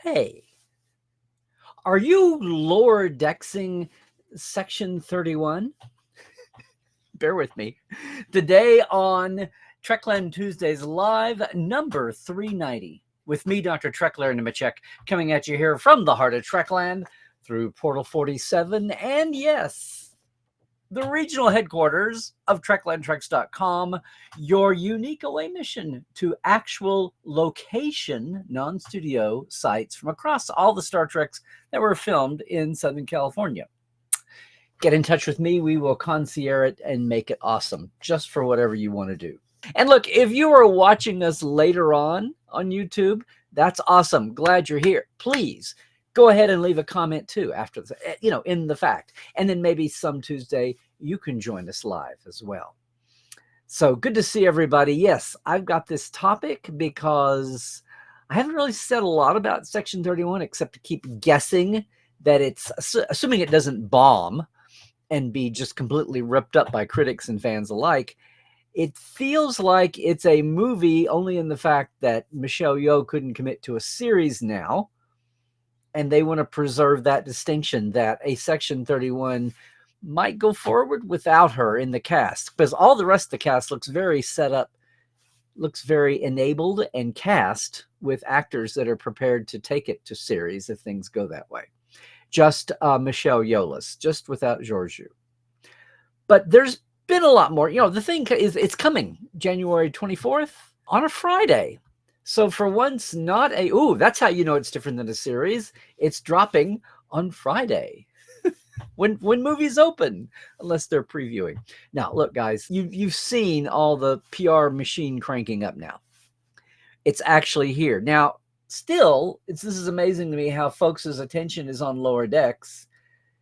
Hey, are you lower dexing Section 31? Bear with me. Today on Trekland Tuesdays Live, number 390, with me, Dr. Trekler Nemecek, coming at you here from the heart of Trekland through Portal 47, and yes, the regional headquarters of TreklandTreks.com, your unique away mission to actual location, non-studio sites from across all the Star Treks that were filmed in Southern California. Get in touch with me. We will concierge it and make it awesome, just for whatever you want to do. And look, if you are watching us later on YouTube, that's awesome. Glad you're here. Please go ahead and leave a comment too after the, in the fact. And then maybe some Tuesday you can join us live as well. So good to see everybody. Yes, I've got this topic because I haven't really said a lot about Section 31 except to keep guessing that it's, assuming it doesn't bomb and be just completely ripped up by critics and fans alike. It feels like it's a movie only in the fact that Michelle Yeoh couldn't commit to a series now. And they want to preserve that distinction that a Section 31 might go forward without her in the cast, because all the rest of the cast looks very set up, looks very enabled and cast with actors that are prepared to take it to series if things go that way. Just Michelle Yeoh, just without Georgiou. But there's been a lot more. The thing is, it's coming January 24th on a Friday. So for once, not that's how you know it's different than a series. It's dropping on Friday when movies open, unless they're previewing. Now, look, guys, you've seen all the PR machine cranking up now. It's actually here. Now, still, this is amazing to me how folks' attention is on Lower Decks,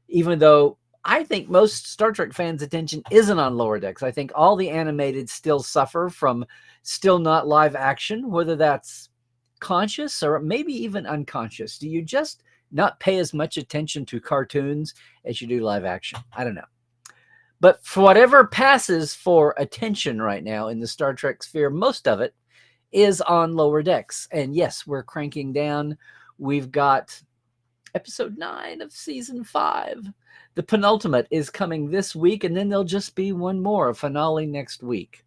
even though I think most Star Trek fans' attention isn't on Lower Decks. I think all the animated still suffer from still not live action, whether that's conscious or maybe even unconscious. Do you just not pay as much attention to cartoons as you do live action? I don't know. But for whatever passes for attention right now in the Star Trek sphere, most of it is on Lower Decks. And yes, we're cranking down. We've got episode 9 of season 5. The penultimate is coming this week, and then there'll just be one more, a finale next week.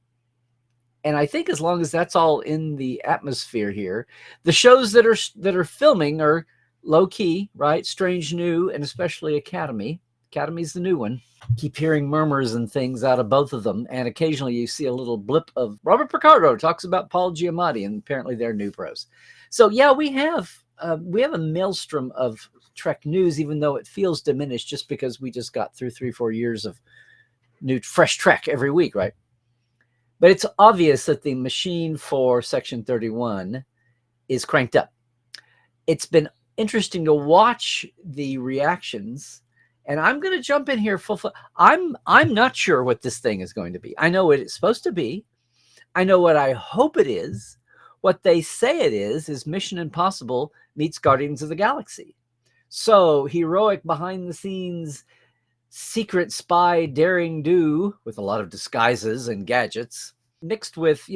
And I think as long as that's all in the atmosphere here, the shows that are filming are low key, right? Strange New, and especially Academy. Academy's the new one. Keep hearing murmurs and things out of both of them, and occasionally you see a little blip of Robert Picardo talks about Paul Giamatti, and apparently they're new pros. So yeah, we have a maelstrom of Trek news, even though it feels diminished just because we just got through 3-4 years of new fresh Trek every week, right? But it's obvious that the machine for Section 31 is cranked up. It's been interesting to watch the reactions, and I'm going to jump in here full. I'm not sure what this thing is going to be. I know what it's supposed to be. I know what I hope it is. What they say it is Mission Impossible meets Guardians of the Galaxy. So heroic behind-the-scenes, secret spy daring do with a lot of disguises and gadgets, mixed with,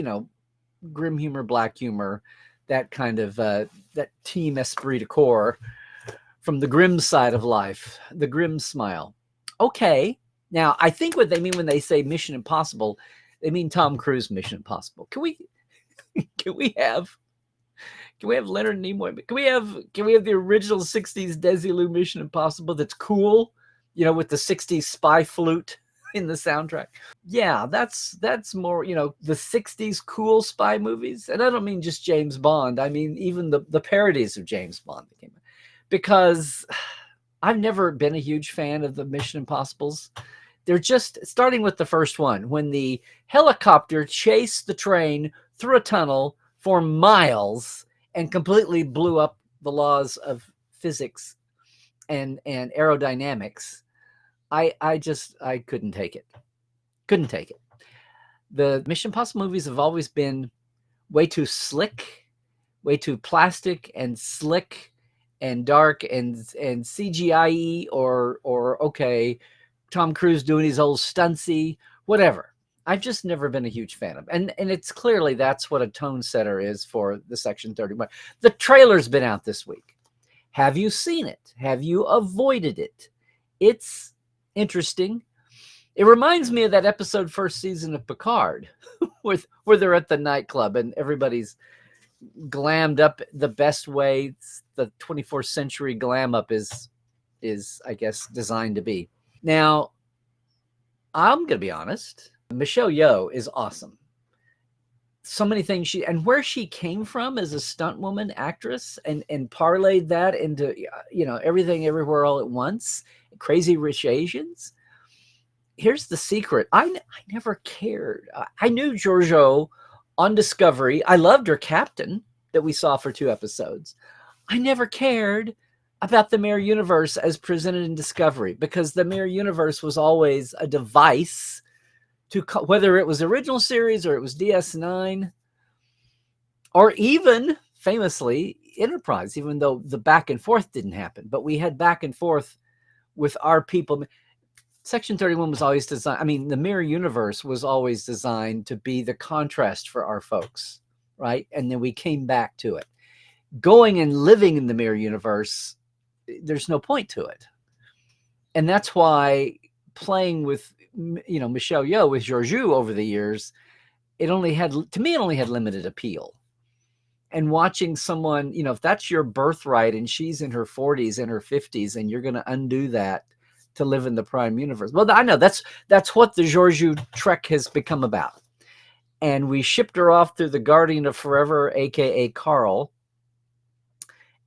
grim humor, black humor, that kind of that team esprit de corps from the grim side of life, the grim smile. Okay, now I think what they mean when they say Mission Impossible, they mean Tom Cruise Mission Impossible. Can we have Leonard Nimoy? Can we have the original 60s Desilu Mission Impossible that's cool, with the 60s spy flute in the soundtrack? Yeah, that's more, the 60s cool spy movies. And I don't mean just James Bond. I mean even the parodies of James Bond that came out. Because I've never been a huge fan of the Mission Impossibles. They're just, starting with the first one, when the helicopter chased the train through a tunnel for miles and completely blew up the laws of physics and aerodynamics. I couldn't take it. Couldn't take it. The Mission Impossible movies have always been way too slick, way too plastic and slick and dark and CGI or okay, Tom Cruise doing his old stuntsy, whatever. I've just never been a huge fan of. And it's clearly that's what a tone setter is for the Section 31. The trailer's been out this week. Have you seen it? Have you avoided it? It's interesting. It reminds me of that episode first season of Picard where they're at the nightclub and everybody's glammed up the best way the 24th century glam up is I guess designed to be. Now, I'm going to be honest. Michelle Yeoh is awesome. So many things and where she came from as a stunt woman actress and parlayed that into, everything everywhere all at once, Crazy Rich Asians. Here's the secret. I never cared. I knew Georgiou on Discovery. I loved her captain that we saw for 2 episodes. I never cared about the Mirror Universe as presented in Discovery because the Mirror Universe was always a device to, whether it was original series or it was DS9 or even famously Enterprise, even though the back and forth didn't happen, but we had back and forth with our people. Section 31 was always designed, the Mirror Universe was always designed to be the contrast for our folks, right? And then we came back to it. Going and living in the Mirror Universe, there's no point to it. And that's why playing with, Michelle Yeoh with Georgiou over the years, it only had limited appeal. And watching someone, if that's your birthright and she's in her 40s and her 50s and you're going to undo that to live in the Prime Universe. Well, I know that's what the Georgiou Trek has become about. And we shipped her off through the Guardian of Forever, aka Carl,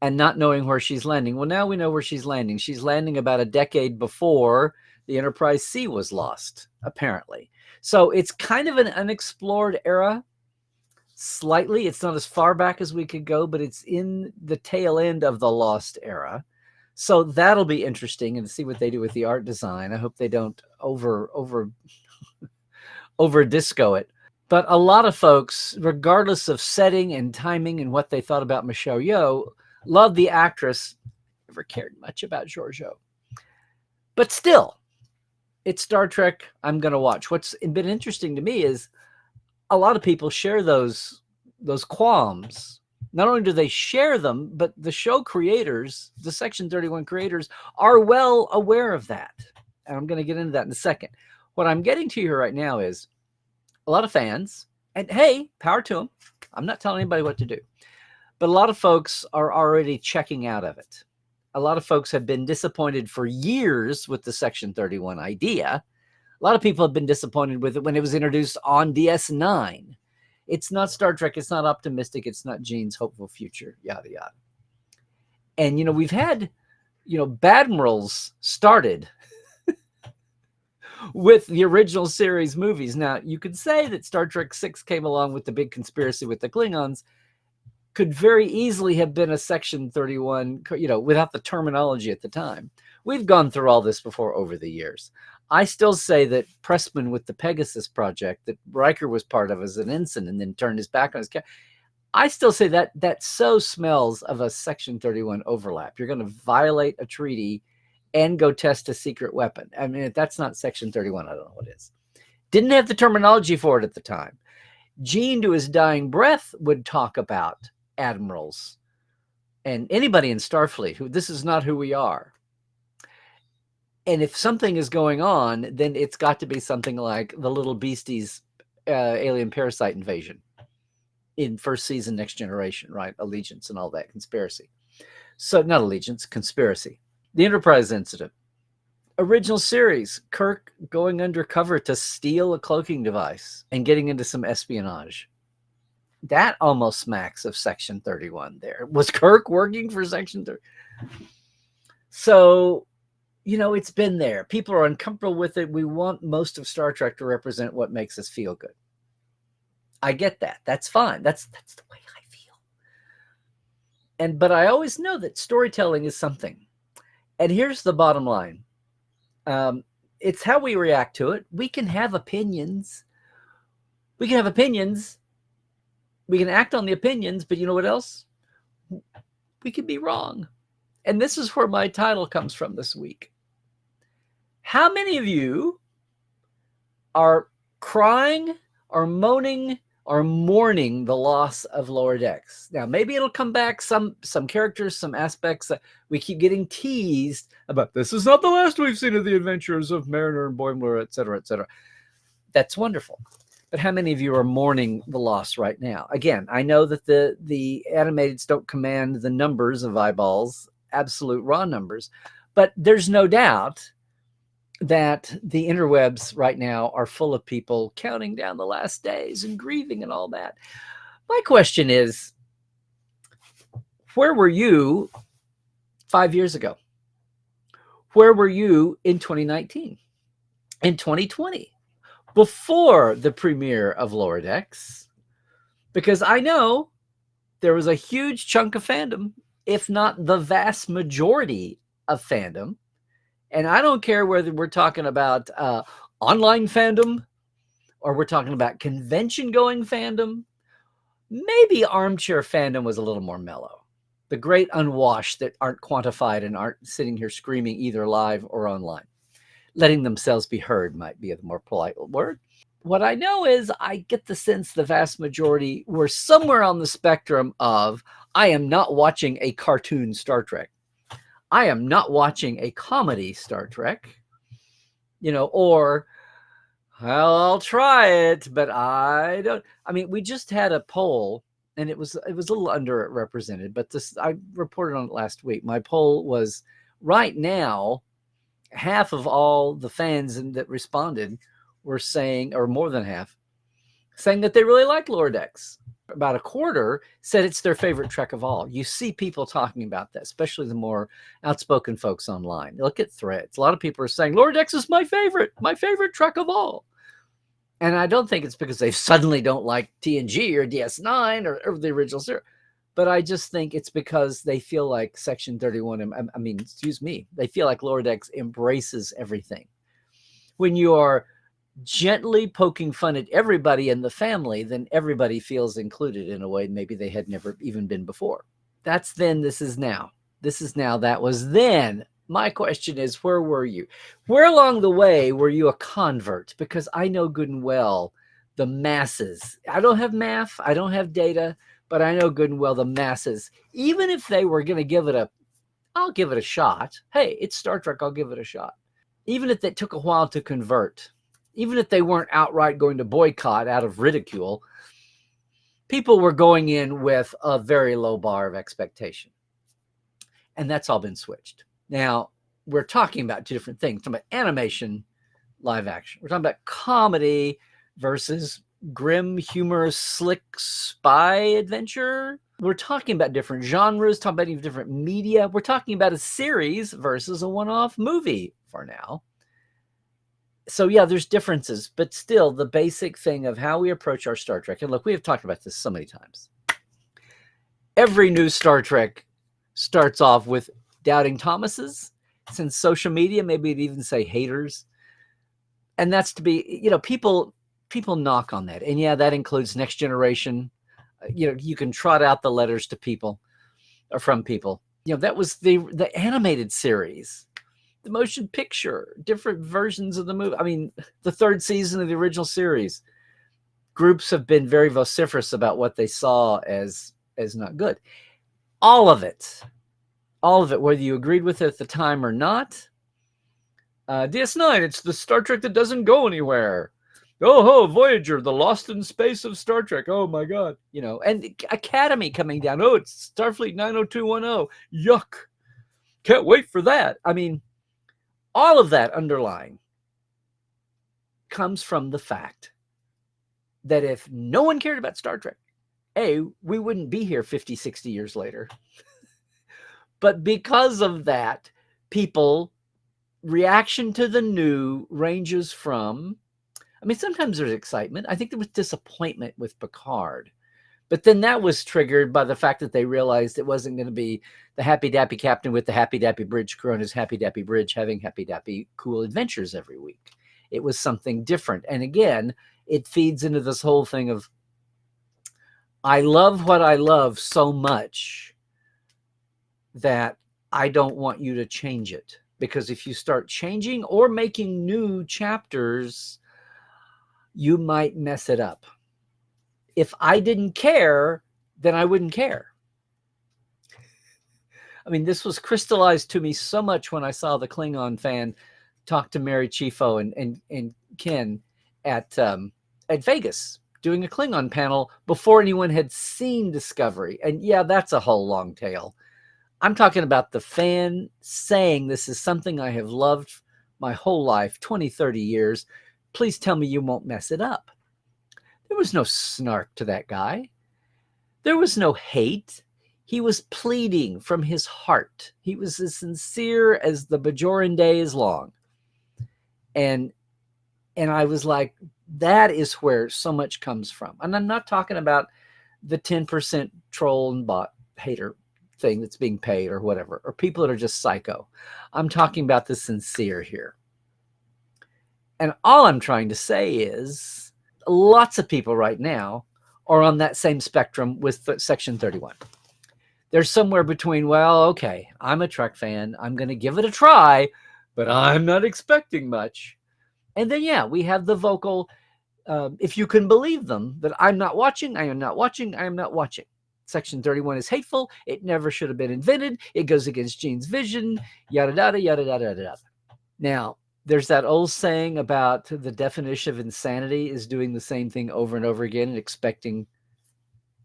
and not knowing where she's landing. Well, now we know where she's landing. She's landing about a decade before the Enterprise C was lost, apparently. So it's kind of an unexplored era. Slightly, it's not as far back as we could go, but it's in the tail end of the lost era. So that'll be interesting and to see what they do with the art design. I hope they don't over disco it. But a lot of folks, regardless of setting and timing and what they thought about Michelle Yeoh, love the actress. Never cared much about Georgiou. But still, it's Star Trek I'm going to watch. What's been interesting to me is a lot of people share those qualms. Not only do they share them, but the show creators, the Section 31 creators, are well aware of that. And I'm going to get into that in a second. What I'm getting to here right now is a lot of fans, and hey, power to them. I'm not telling anybody what to do. But a lot of folks are already checking out of it. A lot of folks have been disappointed for years with the Section 31 idea. A lot of people have been disappointed with it when it was introduced on DS9. It's not Star Trek. It's not optimistic. It's not Gene's hopeful future, yada, yada. And, we've had, Badmirals started with the original series movies. Now, you could say that Star Trek 6 came along with the big conspiracy with the Klingons, could very easily have been a Section 31, without the terminology at the time. We've gone through all this before over the years. I still say that Pressman with the Pegasus project that Riker was part of as an ensign and then turned his back on his I still say that so smells of a Section 31 overlap. You're going to violate a treaty and go test a secret weapon. If that's not Section 31, I don't know what is. Didn't have the terminology for it at the time. Gene, to his dying breath, would talk about admirals and anybody in Starfleet who this is not who we are. And if something is going on, then it's got to be something like the little beasties alien parasite invasion in first season Next Generation, right? Allegiance and all that conspiracy. So not allegiance, conspiracy. The Enterprise incident. Original series, Kirk going undercover to steal a cloaking device and getting into some espionage. That almost smacks of Section 31 there. Was Kirk working for Section 30? So, it's been there. People are uncomfortable with it. We want most of Star Trek to represent what makes us feel good. I get that. That's fine. That's the way I feel. But I always know that storytelling is something. And here's the bottom line. It's how we react to it. We can have opinions. We can act on the opinions, but you know what else? We can be wrong. And this is where my title comes from this week. How many of you are crying or moaning are mourning the loss of Lower Decks. Now, maybe it'll come back, some characters, some aspects that we keep getting teased about. This is not the last we've seen of the adventures of Mariner and Boimler, et cetera, et cetera. That's wonderful. But how many of you are mourning the loss right now? Again, I know that the animateds don't command the numbers of eyeballs, absolute raw numbers, but there's no doubt that the interwebs right now are full of people counting down the last days and grieving and all that. My question is, where were you 5 years ago? Where were you in 2019, in 2020, before the premiere of Lower Decks? Because I know there was a huge chunk of fandom, if not the vast majority of fandom. And I don't care whether we're talking about online fandom or we're talking about convention-going fandom. Maybe armchair fandom was a little more mellow. The great unwashed that aren't quantified and aren't sitting here screaming either live or online. Letting themselves be heard might be a more polite word. What I know is I get the sense the vast majority were somewhere on the spectrum of, I am not watching a cartoon Star Trek. I am not watching a comedy Star Trek, or, well, I'll try it, but I don't. I mean, we just had a poll, and it was a little underrepresented, but I reported on it last week. My poll was, right now, half of all the fans that responded were saying, or more than half, saying that they really like Lower Decks. About a quarter said it's their favorite Trek of all. You see people talking about that, especially the more outspoken folks online. Look at threads. A lot of people are saying, Lower Decks is my favorite Trek of all. And I don't think it's because they suddenly don't like TNG or DS9 or the original series. But I just think it's because they feel like Section 31, they feel like Lower Decks embraces everything. When you are gently poking fun at everybody in the family, then everybody feels included in a way maybe they had never even been before. That's then, this is now. This is now, that was then. My question is, where were you? Where along the way were you a convert? Because I know good and well the masses. I don't have math, I don't have data, but I know good and well the masses, even if they were going to give it I'll give it a shot. Hey, it's Star Trek, I'll give it a shot. Even if it took a while to convert, even if they weren't outright going to boycott out of ridicule, people were going in with a very low bar of expectation. And that's all been switched. Now, we're talking about two different things. We're talking about animation, live action. We're talking about comedy versus grim, humorous, slick spy adventure. We're talking about different genres, talking about different media. We're talking about a series versus a one-off movie for now. So yeah, there's differences, but still the basic thing of how we approach our Star Trek. And look, we have talked about this so many times. Every new Star Trek starts off with doubting Thomases. Since social media, maybe it'd even say haters. And that's to be, people knock on that. And yeah, that includes Next Generation. You can trot out the letters to people or from people. That was the animated series. The motion picture, different versions of the movie. I mean, the third season of the original series, groups have been very vociferous about what they saw as not good. All of it, whether you agreed with it at the time or not. DS9, it's the Star Trek that doesn't go anywhere. Oh, Voyager, the lost in space of Star Trek. Oh my God. And Academy coming down. Oh, it's Starfleet 90210. Yuck. Can't wait for that. I mean, all of that underlying comes from the fact that if no one cared about Star Trek, we wouldn't be here 50, 60 years later. But because of that, people reaction to the new ranges from, sometimes there's excitement. I think there was disappointment with Picard. But then that was triggered by the fact that they realized it wasn't going to be the happy dappy captain with the happy dappy bridge crew on his happy dappy bridge having happy dappy cool adventures every week. It was something different. And again, it feeds into this whole thing of, I love what I love so much that I don't want you to change it. Because if you start changing or making new chapters, you might mess it up. If I didn't care, then I wouldn't care. I mean, this was crystallized to me so much when I saw the Klingon fan talk to Mary Chieffo and Ken at Vegas doing a Klingon panel before anyone had seen Discovery. And yeah, that's a whole long tale. I'm talking about the fan saying, this is something I have loved my whole life, 20, 30 years. Please tell me you won't mess it up. There was no snark to that guy. There was no hate. He was pleading from his heart. He was as sincere as the Bajoran day is long. And I was like, that is where so much comes from. And I'm not talking about the 10% troll and bot hater thing that's being paid or whatever, or people that are just psycho. I'm talking about the sincere here. And all I'm trying to say is lots of people right now are on that same spectrum with Section 31. They're somewhere between, well, okay, I'm a Trek fan. I'm going to give it a try, but I'm not expecting much. And then, yeah, we have the vocal, if you can believe them, that I'm not watching, I am not watching, I am not watching. Section 31 is hateful. It never should have been invented. It goes against Gene's vision, yada, yada, yada, yada, yada. Now, there's that old saying about the definition of insanity is doing the same thing over and over again and expecting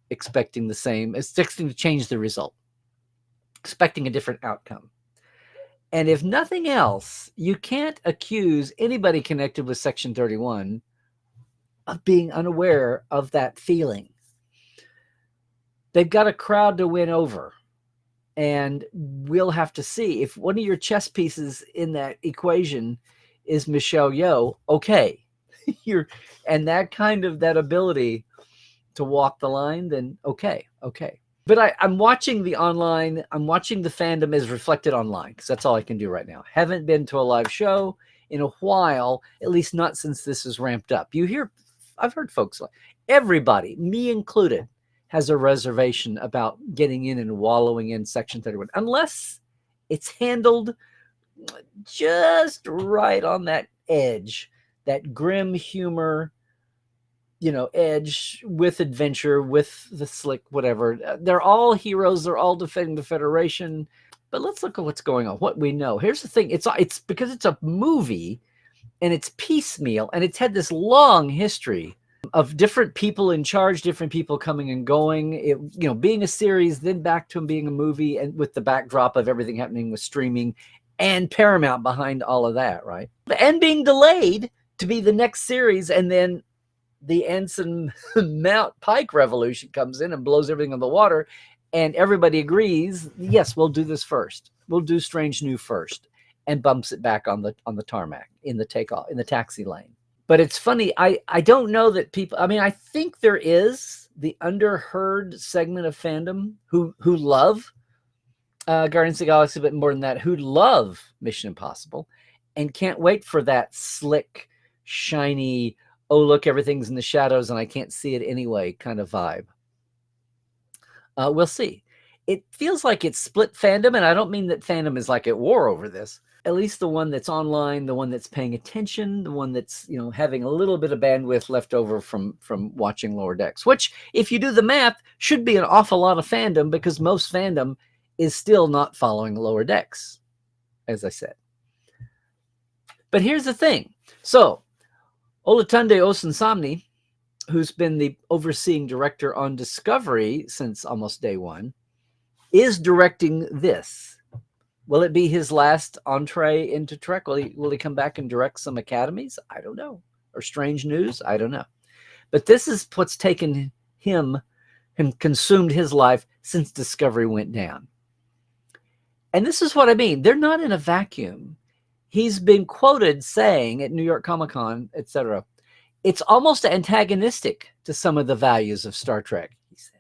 the same, expecting to change the result, expecting a different outcome. And if nothing else, you can't accuse anybody connected with Section 31 of being unaware of that feeling. They've got a crowd to win over. And we'll have to see if one of your chess pieces in that equation is Michelle Yeoh. Okay, and that ability to walk the line, then okay. But I'm watching the online. I'm watching the fandom as reflected online because that's all I can do right now. Haven't been to a live show in a while, at least not since this is ramped up. I've heard folks, everybody, me included, has a reservation about getting in and wallowing in Section 31, unless it's handled just right on that edge, that grim humor, edge with adventure, with the slick, whatever. They're all heroes. They're all defending the Federation. But let's look at what's going on, what we know. Here's the thing. It's because it's a movie and it's piecemeal and it's had this long history of different people in charge, different people coming and going, being a series, then back to being a movie, and with the backdrop of everything happening with streaming and Paramount behind all of that, right? And being delayed to be the next series, and then the Anson Mount Pike revolution comes in and blows everything in the water, and everybody agrees, yes, we'll do this first. We'll do Strange New first, and bumps it back on the tarmac in the taxi lane. But it's funny, I don't know that people, I think there is the underheard segment of fandom who love Guardians of the Galaxy, but more than that, who love Mission Impossible and can't wait for that slick, shiny, oh, look, everything's in the shadows and I can't see it anyway kind of vibe. We'll see. It feels like it's split fandom, and I don't mean that fandom is like at war over this. At least the one that's online, the one that's paying attention, the one that's, having a little bit of bandwidth left over from watching Lower Decks, which, if you do the math, should be an awful lot of fandom, because most fandom is still not following Lower Decks, as I said. But here's the thing. So, Olatunde Osunsanmi, who's been the overseeing director on Discovery since almost day one, is directing this. Will it be his last entree into Trek? Will he come back and direct some academies? I don't know. Or Strange News? I don't know. But this is what's taken him and consumed his life since Discovery went down. And this is what I mean. They're not in a vacuum. He's been quoted saying at New York Comic-Con, etc., it's almost antagonistic to some of the values of Star Trek, he says.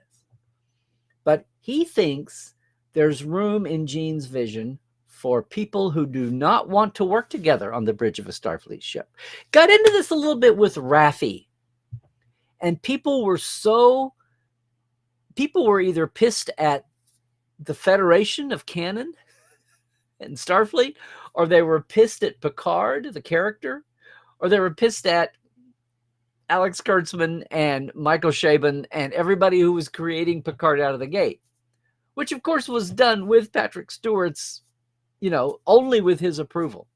But he thinks there's room in Gene's vision for people who do not want to work together on the bridge of a Starfleet ship. Got into this a little bit with Raffi. And people were either pissed at the Federation of Canon and Starfleet, or they were pissed at Picard, the character, or they were pissed at Alex Kurtzman and Michael Chabon and everybody who was creating Picard out of the gate, which of course was done with Patrick Stewart's, only with his approval.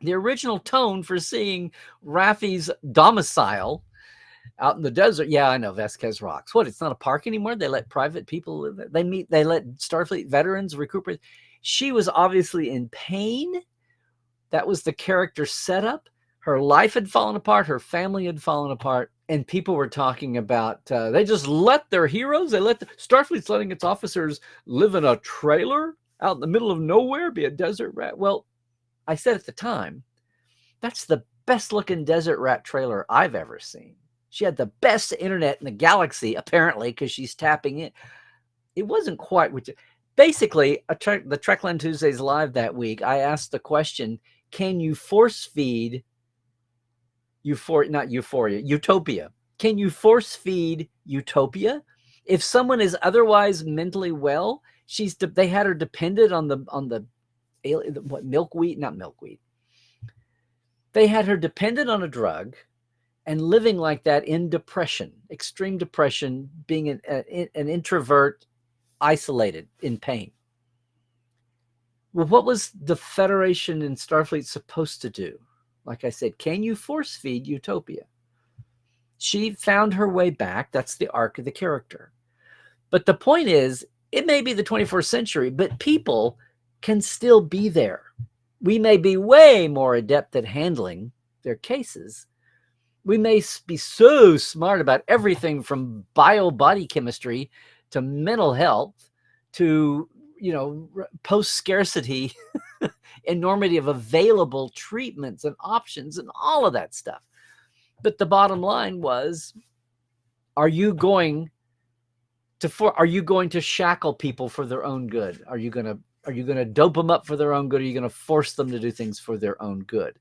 The original tone for seeing Raffi's domicile out in the desert. Yeah, I know, Vasquez Rocks. What, it's not a park anymore? They let private people live there. They let Starfleet veterans recuperate. She was obviously in pain. That was the character setup. Her life had fallen apart. Her family had fallen apart. And people were talking about, they just let their heroes, Starfleet's letting its officers live in a trailer out in the middle of nowhere, be a desert rat. Well, I said at the time, that's the best looking desert rat trailer I've ever seen. She had the best internet in the galaxy, apparently, because she's tapping it. It wasn't quite what basically, the Trekland Tuesdays Live that week, I asked the question, can you force feed Utopia? Can you force feed Utopia? If someone is otherwise mentally well, they had her dependent on the milkweed, not milkweed. They had her dependent on a drug and living like that in depression, extreme depression, being an introvert, isolated, in pain. Well, what was the Federation and Starfleet supposed to do? Like I said, can you force feed Utopia? She found her way back. That's the arc of the character. But the point is, it may be the 21st century, but people can still be there. We may be way more adept at handling their cases. We may be so smart about everything from body chemistry to mental health to, post-scarcity enormity of available treatments and options and all of that stuff. But the bottom line was, are you going to shackle people for their own good? Are you going to dope them up for their own good? Are you going to force them to do things for their own good?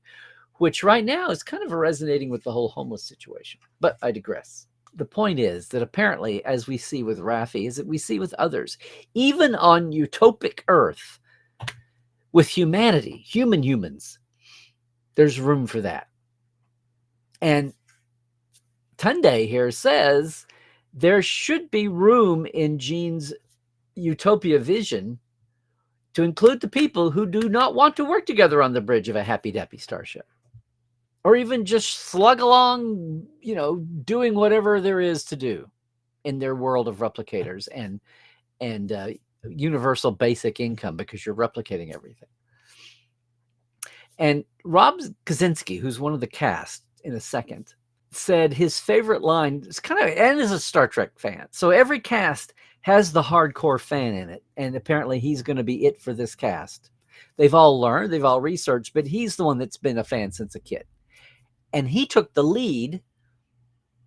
Which right now is kind of resonating with the whole homeless situation. But I digress. The point is that apparently, as we see with Raffi, is that we see with others, even on utopic Earth, with humanity, humans, there's room for that. And Tunde here says there should be room in Gene's utopia vision to include the people who do not want to work together on the bridge of a happy-dappy starship. Or even just slug along, doing whatever there is to do in their world of replicators and universal basic income, because you're replicating everything. And Rob Kaczynski, who's one of the cast in a second, said his favorite line is and is a Star Trek fan. So every cast has the hardcore fan in it. And apparently he's going to be it for this cast. They've all learned, they've all researched, but he's the one that's been a fan since a kid. And he took the lead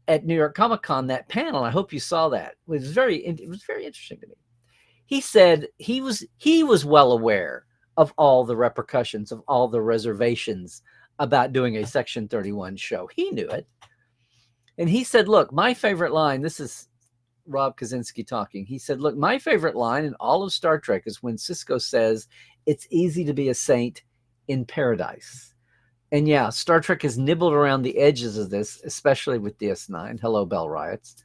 at New York Comic Con, that panel. I hope you saw that. It was very interesting to me. He said he was well aware of all the repercussions, of all the reservations about doing a Section 31 show. He knew it. And he said, look, my favorite line, this is Rob Kaczynski talking. He said, look, my favorite line in all of Star Trek is when Sisko says, it's easy to be a saint in paradise. And yeah, Star Trek has nibbled around the edges of this, especially with DS9. Hello, Bell Riots.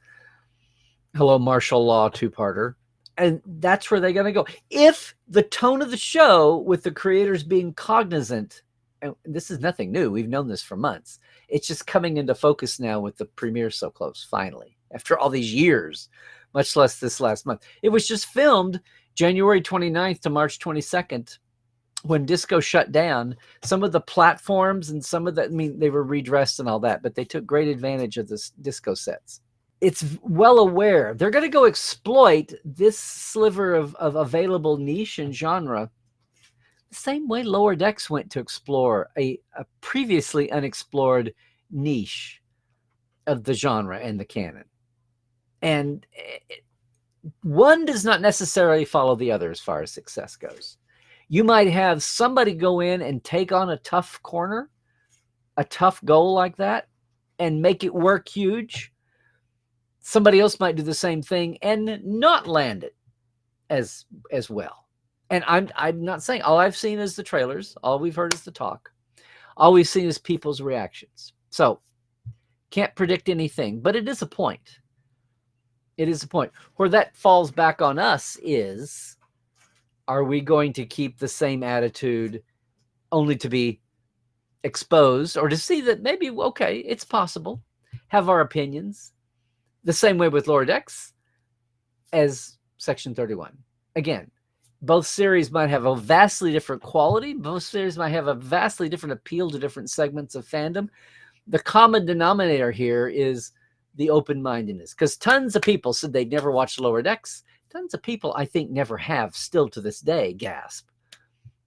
Hello, martial law two-parter. And that's where they're going to go. If the tone of the show, with the creators being cognizant, and this is nothing new, we've known this for months. It's just coming into focus now with the premiere so close, finally, after all these years, much less this last month. It was just filmed January 29th to March 22nd. When Disco shut down, some of the platforms and some of they were redressed and all that, but they took great advantage of this Disco sets. It's well aware. They're going to go exploit this sliver of available niche and genre the same way Lower Decks went to explore a previously unexplored niche of the genre and the canon. And one does not necessarily follow the other as far as success goes. You might have somebody go in and take on a tough corner, a tough goal like that, and make it work huge. Somebody else might do the same thing and not land it as well. And I'm not saying, all I've seen is the trailers. All we've heard is the talk. All we've seen is people's reactions. So Can't predict anything, but it is a point. It is a point. Where that falls back on us is, are we going to keep the same attitude only to be exposed or to see that maybe, okay, it's possible, have our opinions, the same way with Lower Decks as Section 31. Again, both series might have a vastly different quality. Both series might have a vastly different appeal to different segments of fandom. The common denominator here is the open-mindedness, because tons of people said they'd never watched Lower Decks. Tons of people, I think, never have, still to this day, gasp.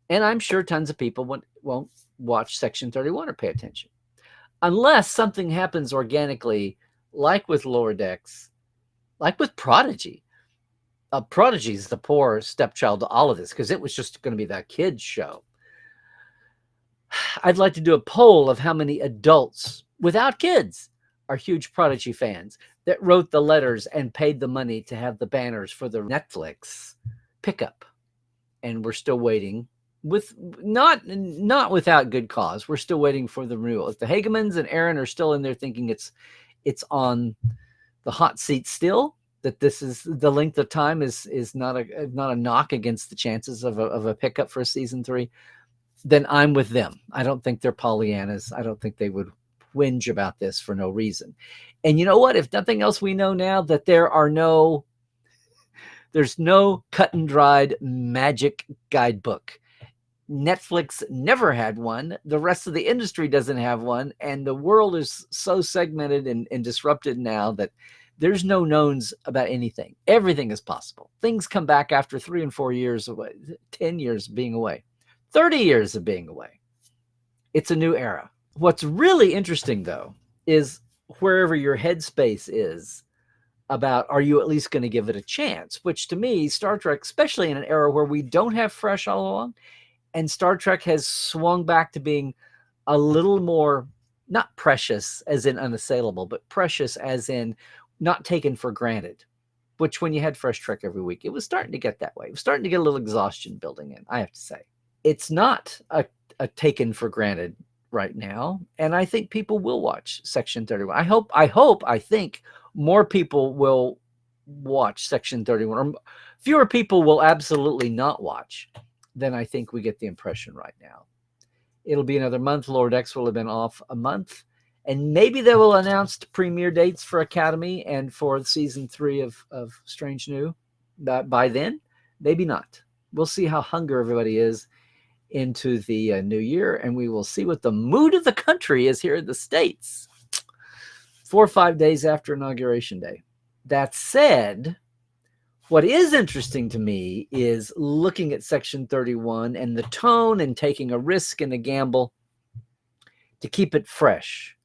And I'm sure tons of people won't watch Section 31 or pay attention. Unless something happens organically, like with Lower Decks, like with Prodigy. Prodigy is the poor stepchild to all of this, because it was just going to be that kid's show. I'd like to do a poll of how many adults without kids are huge Prodigy fans that wrote the letters and paid the money to have the banners for the Netflix pickup. And we're still waiting, with not without good cause. We're still waiting for the renewal. If the Hagemans and Aaron are still in there thinking it's on the hot seat still, that this is the length of time is not a knock against the chances of a pickup for season 3, then I'm with them. I don't think they're Pollyannas. I don't think they would whinge about this for no reason. And you know what? If nothing else, we know now that there's no cut and dried magic guidebook. Netflix never had one. The rest of the industry doesn't have one. And the world is so segmented and disrupted now that there's no knowns about anything. Everything is possible. Things come back after 3 and 4 years away, 10 years of being away, 30 years of being away. It's a new era. What's really interesting, though, is wherever your headspace is about, are you at least going to give it a chance? Which to me, Star Trek, especially in an era where we don't have fresh all along, and Star Trek has swung back to being a little more, not precious as in unassailable, but precious as in not taken for granted, which when you had fresh Trek every week, it was starting to get that way. It was starting to get a little exhaustion building in, I have to say. It's not a taken for granted right now, and I think people will watch Section 31. I think more people will watch Section 31, or fewer people will absolutely not watch than I think we get the impression right now. It'll be another month. Lower Decks will have been off a month, and maybe they will announce premiere dates for Academy and for season 3 of Strange New by then. Maybe not. We'll see how hungry everybody is into the new year, and we will see what the mood of the country is here in the States 4 or 5 days after Inauguration Day. That said, what is interesting to me is looking at Section 31 and the tone and taking a risk and a gamble to keep it fresh.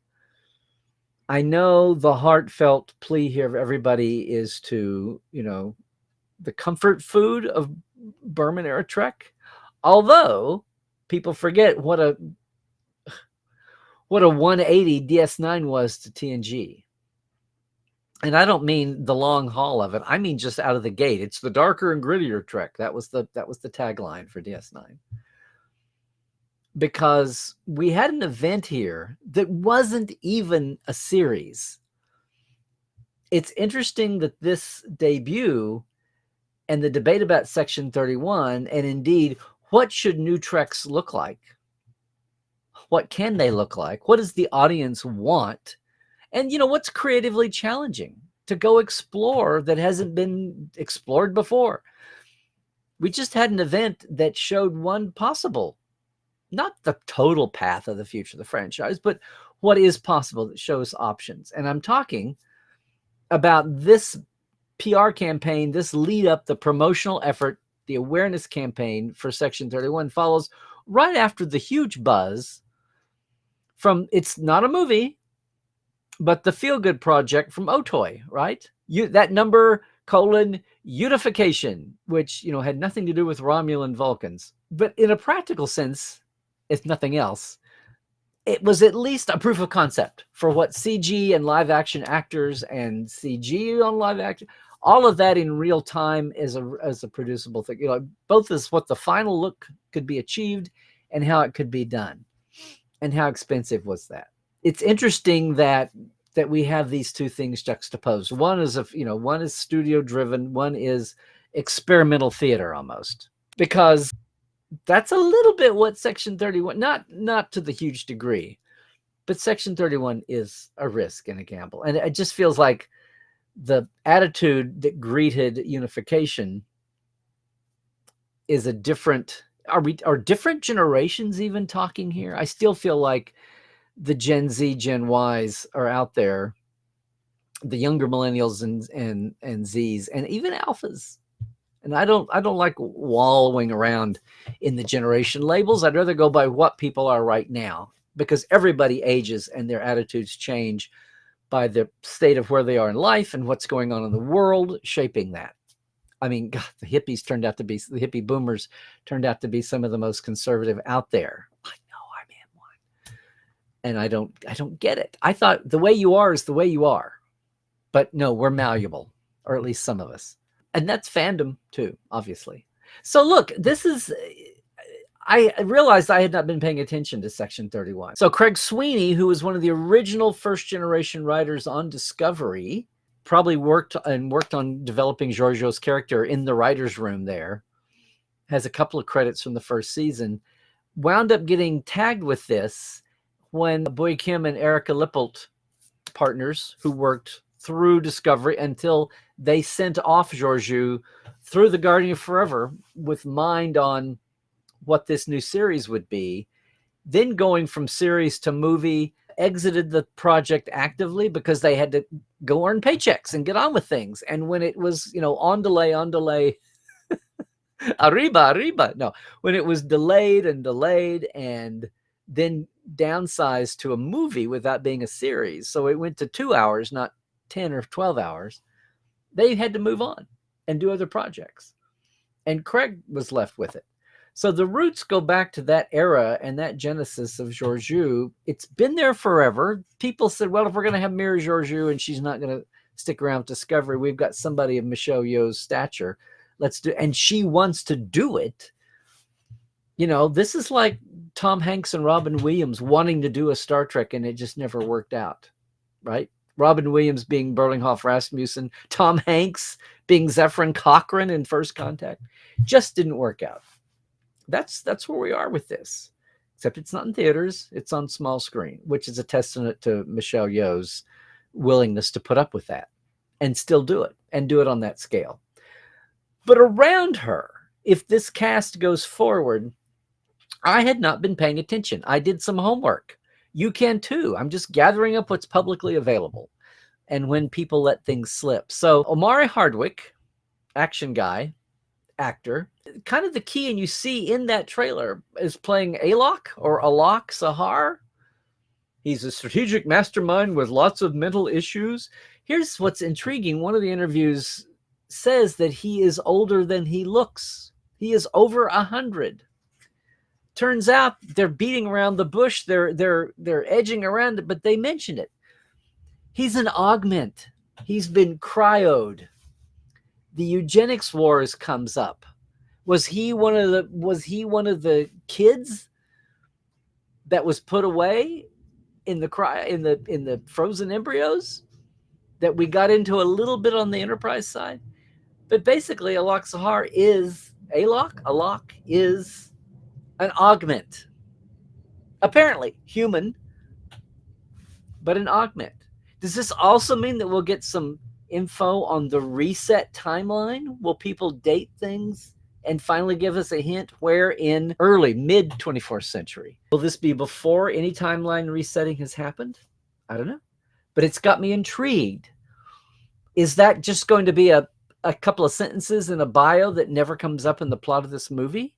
I know the heartfelt plea here of everybody is to, the comfort food of Berman era Trek. Although people forget what a 180 DS9 was to TNG. And I don't mean the long haul of it. I mean just out of the gate. It's the darker and grittier Trek. That was the tagline for DS9. Because we had an event here that wasn't even a series. It's interesting that this debut and the debate about Section 31, and indeed, what should new Treks look like? What can they look like? What does the audience want? And, what's creatively challenging to go explore that hasn't been explored before? We just had an event that showed one possible, not the total path of the future of the franchise, but what is possible that shows options. And I'm talking about this PR campaign, this lead up, the promotional effort, the awareness campaign for Section 31 follows right after the huge buzz from, it's not a movie, but the Feel Good Project from Otoy, right? That number unification, which, had nothing to do with Romulan Vulcans. But in a practical sense, if nothing else, it was at least a proof of concept for what CG and live action actors and CG on live action, all of that in real time as a producible thing. Both is what the final look could be achieved and how it could be done. And how expensive was that? It's interesting that that we have these two things juxtaposed. One is one is studio driven, one is experimental theater almost, because that's a little bit what Section 31, not to the huge degree, but Section 31 is a risk and a gamble. And it just feels like the attitude that greeted unification is a different, are different generations even talking here? I still feel like the Gen Z, Gen Ys are out there, the younger millennials and Zs, and even alphas. And I don't like wallowing around in the generation labels. I'd rather go by what people are right now, because everybody ages and their attitudes change by the state of where they are in life and what's going on in the world, shaping that. I mean, God, the hippie boomers turned out to be some of the most conservative out there. I know, I'm in one. And I don't get it. I thought the way you are is the way you are. But no, we're malleable, or at least some of us. And that's fandom too, obviously. So look, I realized I had not been paying attention to Section 31. So Craig Sweeney, who was one of the original first generation writers on Discovery, probably worked on developing Giorgio's character in the writer's room there, has a couple of credits from the first season, wound up getting tagged with this when Boy Kim and Erica Lippold, partners who worked through Discovery until they sent off Georgiou through the Guardian of Forever with mind on what this new series would be, then going from series to movie, exited the project actively because they had to go earn paychecks and get on with things. And when it was, on delay, arriba. No, when it was delayed and then downsized to a movie without being a series, so it went to 2 hours, not 10 or 12 hours, they had to move on and do other projects. And Craig was left with it. So the roots go back to that era and that genesis of Georgiou. It's been there forever. People said, well, if we're going to have Mira Georgiou and she's not going to stick around with Discovery, we've got somebody of Michelle Yeoh's stature. Let's do, and she wants to do it. This is like Tom Hanks and Robin Williams wanting to do a Star Trek, and it just never worked out, right? Robin Williams being Berlinghoff Rasmussen, Tom Hanks being Zefram Cochrane in First Contact, just didn't work out. That's where we are with this, except it's not in theaters, it's on small screen, which is a testament to Michelle Yeoh's willingness to put up with that and still do it, and do it on that scale. But around her, if this cast goes forward, I had not been paying attention. I did some homework. You can too. I'm just gathering up what's publicly available and when people let things slip. So Omari Hardwick, action guy, actor, kind of the key, and you see in that trailer, is playing Alok Sahar. He's a strategic mastermind with lots of mental issues. Here's what's intriguing. One of the interviews says that he is older than he looks. He is over 100. Turns out they're beating around the bush. They're edging around it, but they mention it. He's an augment. He's been cryoed. The eugenics wars comes up. Was he one of the kids that was put away in the frozen embryos that we got into a little bit on the Enterprise side? But basically, Alok Sahar is an augment. Apparently human, but an augment. Does this also mean that we'll get some info on the reset timeline? Will people date things and finally give us a hint where in mid 24th century? Will this be before any timeline resetting has happened? I don't know. But it's got me intrigued. Is that just going to be a couple of sentences in a bio that never comes up in the plot of this movie?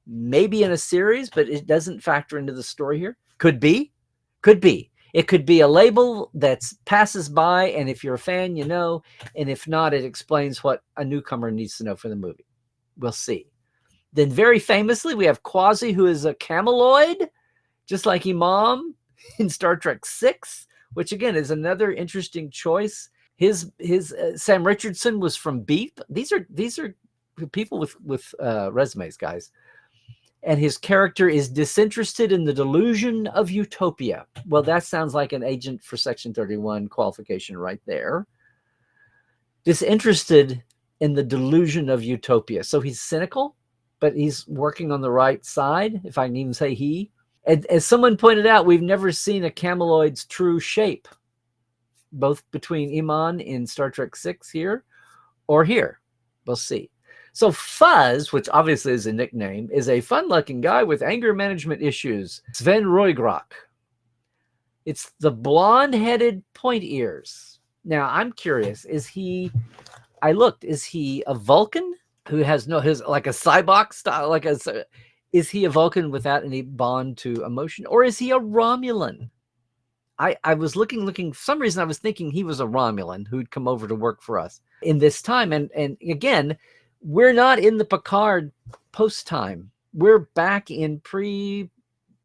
Maybe in a series, but it doesn't factor into the story here. Could be. It could be a label that passes by, and if you're a fan, you know, and if not, it explains what a newcomer needs to know for the movie. We'll see. Then very famously, we have Quasi, who is a cameloid, just like Imam in Star Trek VI, which again is another interesting choice. His Sam Richardson was from Beep. These are people with resumes, guys. and his character is disinterested in the delusion of utopia. Well, that sounds like an agent for Section 31 qualification right there. Disinterested in the delusion of utopia. So he's cynical, but he's working on the right side, if I can even say he. And as someone pointed out, we've never seen a cameloid's true shape, both between Iman in Star Trek VI here or here. We'll see. So Fuzz, which obviously is a nickname, is a fun-looking guy with anger management issues. Sven Roygrok. It's the blonde-headed point ears. Now, I'm curious, is he a Vulcan who has like a Cybok style, is he a Vulcan without any bond to emotion, or is he a Romulan? I was looking, for some reason I was thinking he was a Romulan who'd come over to work for us in this time. And again, we're not in the Picard post time. We're back in pre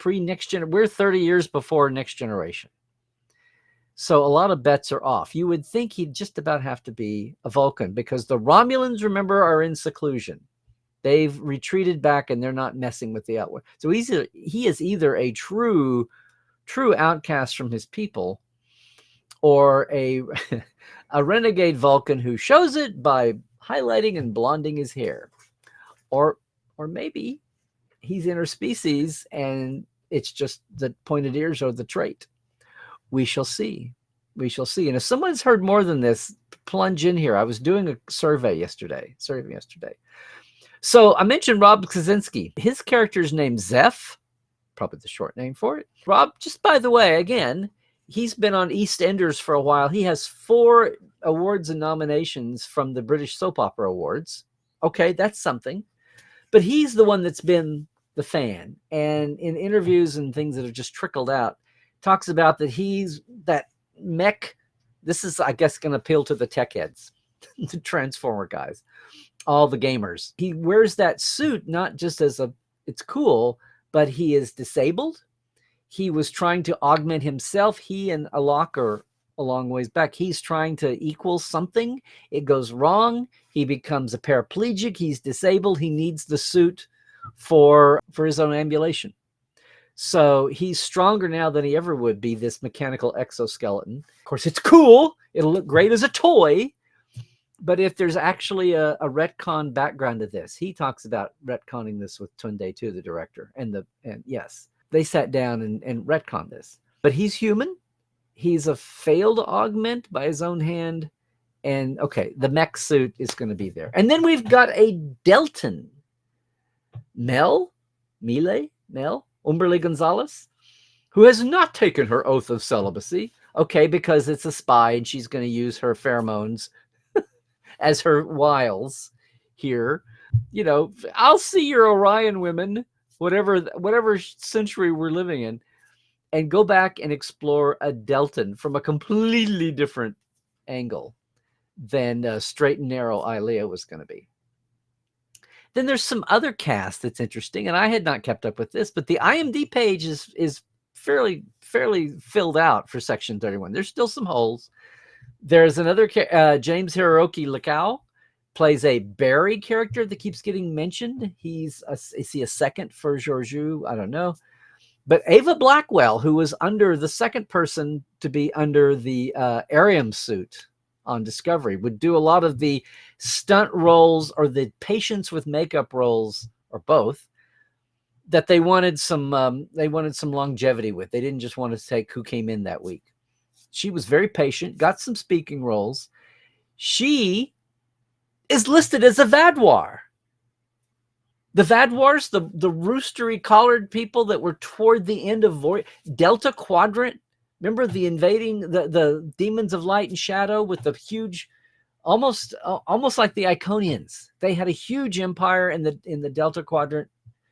Next Gen. We're 30 years before Next Generation. So a lot of bets are off. You would think he'd just about have to be a Vulcan, because the Romulans, remember, are in seclusion. They've retreated back and they're not messing with the outward. So he is either a true outcast from his people, or a renegade Vulcan who shows it by highlighting and blonding his hair, or maybe he's interspecies and it's just the pointed ears are the trait. We shall see. And if someone's heard more than this, plunge in here. I was doing a survey yesterday. So I mentioned Rob Kaczynski. His character's named Zeph, probably the short name for it. Rob, just by the way, again, he's been on EastEnders for a while. He has 4 awards and nominations from the British Soap Opera Awards. Okay, that's something. But he's the one that's been the fan. And in interviews and things that have just trickled out, talks about that he's that mech. This is, I guess, going to appeal to the tech heads, the Transformer guys, all the gamers. He wears that suit not just as it's cool, but he is disabled. He was trying to augment himself. He and Alok are a long ways back. He's trying to equal something. It goes wrong. He becomes a paraplegic. He's disabled. He needs the suit for his own ambulation. So he's stronger now than he ever would be, this mechanical exoskeleton. Of course, it's cool. It'll look great as a toy. But if there's actually a retcon background to this, he talks about retconning this with Tunde too, the director. And yes, they sat down and retconned this. But he's human. He's a failed augment by his own hand. And okay, the mech suit is going to be there. And then we've got a Deltan. Mel, Umberly Gonzalez, who has not taken her oath of celibacy. Okay, because it's a spy and she's going to use her pheromones as her wiles here. You know, I'll see your Orion women, whatever century we're living in, and go back and explore a Deltan from a completely different angle than straight and narrow Ilea was going to be. Then there's some other cast that's interesting, and I had not kept up with this, but the IMDb page is fairly filled out for Section 31. There's still some holes. There's another James Hiroki Lakau plays a Barry character that keeps getting mentioned. Is he a second for Georgiou? I don't know. But Ava Blackwell, who was under the second person to be under the Arium suit on Discovery, would do a lot of the stunt roles or the patients with makeup roles, or both, that they wanted some longevity with. They didn't just want to take who came in that week. She was very patient, got some speaking roles. She is listed as a Vaadwaur. The Vaadwaurs, the roostery collared people that were toward the end of Delta Quadrant. Remember the invading the demons of light and shadow with the huge, almost like the Iconians. They had a huge empire in the Delta Quadrant